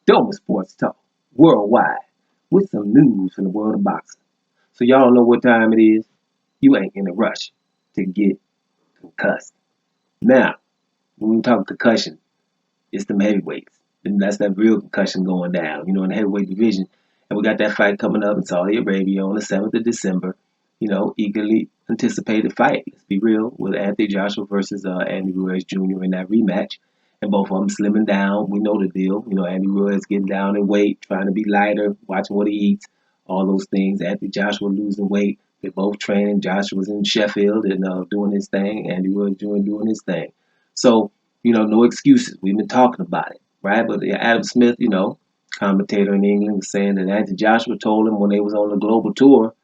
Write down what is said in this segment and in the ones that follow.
Doma Sports Talk worldwide with some news from the world of boxing. So y'all know what time it is. You ain't in a rush to get concussed. Now, when we talk concussion, it's them heavyweights. And that's that real concussion going down, in the heavyweight division. And we got that fight coming up in Saudi Arabia on the 7th of December. Eagerly anticipated fight. Let's be real, with Anthony Joshua versus Andy Ruiz Jr. in that rematch. And both of them slimming down. We know the deal. Andy Ruiz getting down in weight, trying to be lighter, watching what he eats, all those things. Anthony Joshua losing weight. They're both training. Joshua's in Sheffield and doing his thing. Andy Ruiz Jr. doing his thing. So, no excuses. We've been talking about it, right? But Adam Smith, commentator in England, was saying that Anthony Joshua told him when they was on the global tour,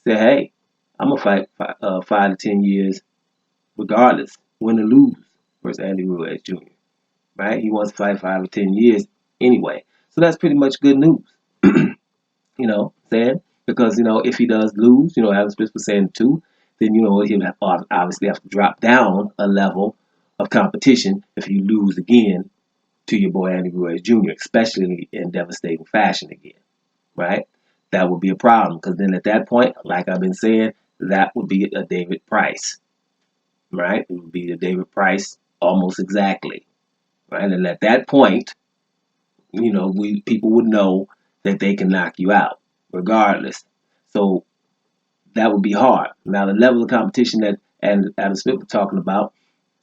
said, hey, I'm going to fight 5 to 10 years regardless, win or lose, versus Andy Ruiz Jr., right? He wants to fight 5 or 10 years anyway. So that's pretty much good news, saying? Because, if he does lose, Adam Smith was saying too, then, he'll obviously have to drop down a level of competition if you lose again to your boy Andy Ruiz Jr., especially in devastating fashion again, right? That would be a problem because then at that point, like I've been saying, that would be a David Price, right? It would be a David Price almost exactly, right? And at that point, people would know that they can knock you out regardless. So that would be hard. Now the level of competition that Adam Smith was talking about,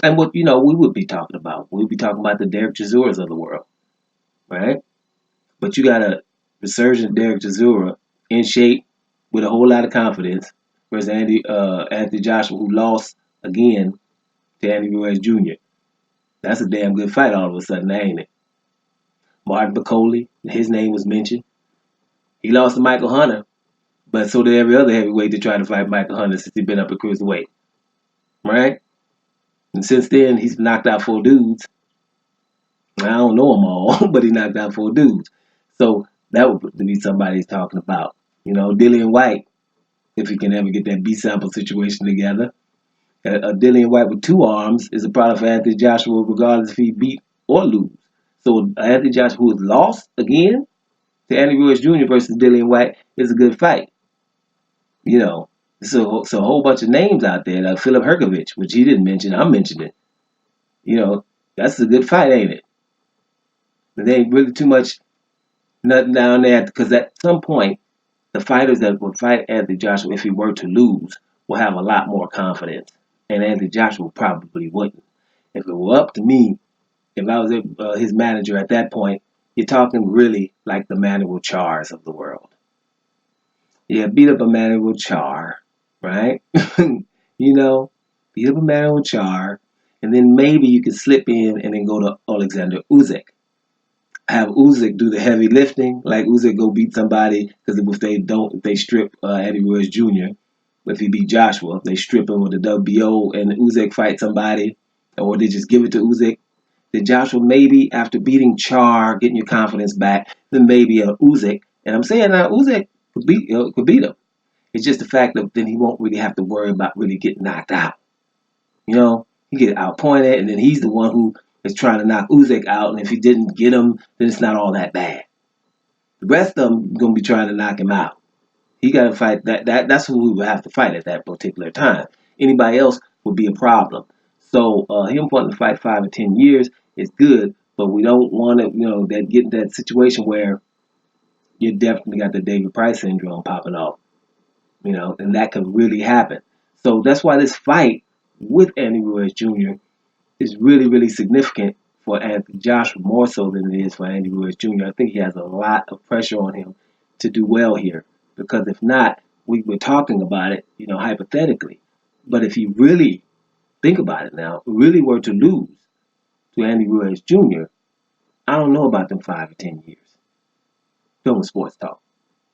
and what we would be talking about, we'd be talking about the Derek Chisora of the world, right? But you got a resurgent Derek Chisora in shape with a whole lot of confidence versus Anthony Joshua, who lost again to Andy Ruiz Jr. That's a damn good fight all of a sudden, ain't it? Martin Bacoli, his name was mentioned. He lost to Michael Hunter, but so did every other heavyweight that tried to fight Michael Hunter since he's been up at cruiserweight, right? And since then, he's knocked out 4 dudes. I don't know them all, but he knocked out 4 dudes. So that would be somebody he's talking about. Dillian White, if he can ever get that B sample situation together. A Dillian White with 2 arms is a product for Anthony Joshua, regardless if he beat or lose. So Anthony Joshua, who has lost again to Andy Ruiz Jr. versus Dillian White, is a good fight. So a whole bunch of names out there, like Philip Herkovich, which he didn't mention, I'm mentioning. That's a good fight, ain't it? But there ain't really too much nothing down there because at some point, the fighters that would fight Anthony Joshua, if he were to lose, will have a lot more confidence. And Anthony Joshua probably wouldn't. If it were up to me, if I was his manager at that point, you're talking really like the Manuel Chars of the world. Yeah, beat up a Manuel Char, right? Beat up a Manuel Char, and then maybe you could slip in and then go to Alexander Usyk. Have Usyk do the heavy lifting, like Usyk go beat somebody, because if they strip Andy Ruiz Jr., if he beat Joshua, if they strip him with the WBO and Usyk fight somebody, or they just give it to Usyk, then Joshua maybe after beating Char, getting your confidence back, then maybe Usyk, and I'm saying now Usyk could beat him. It's just the fact that then he won't really have to worry about really getting knocked out. He get outpointed, and then he's the one who is trying to knock Usyk out, and if he didn't get him, then it's not all that bad. The rest of them gonna be trying to knock him out. He got to fight that's who we would have to fight at that particular time. Anybody else would be a problem. So him wanting to fight 5 or 10 years is good, but we don't want to, that get in that situation where you definitely got the David Price syndrome popping off, and that could really happen. So that's why this fight with Andy Ruiz Jr. is really, really significant for Anthony Joshua, more so than it is for Andy Ruiz Jr. I think he has a lot of pressure on him to do well here, because if not, we're talking about it, hypothetically. But if he really think about it now, really were to lose to Andy Ruiz Jr., I don't know about them 5 or 10 years. Film Sports Talk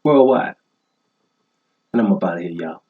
worldwide, and I'm up out of here, y'all.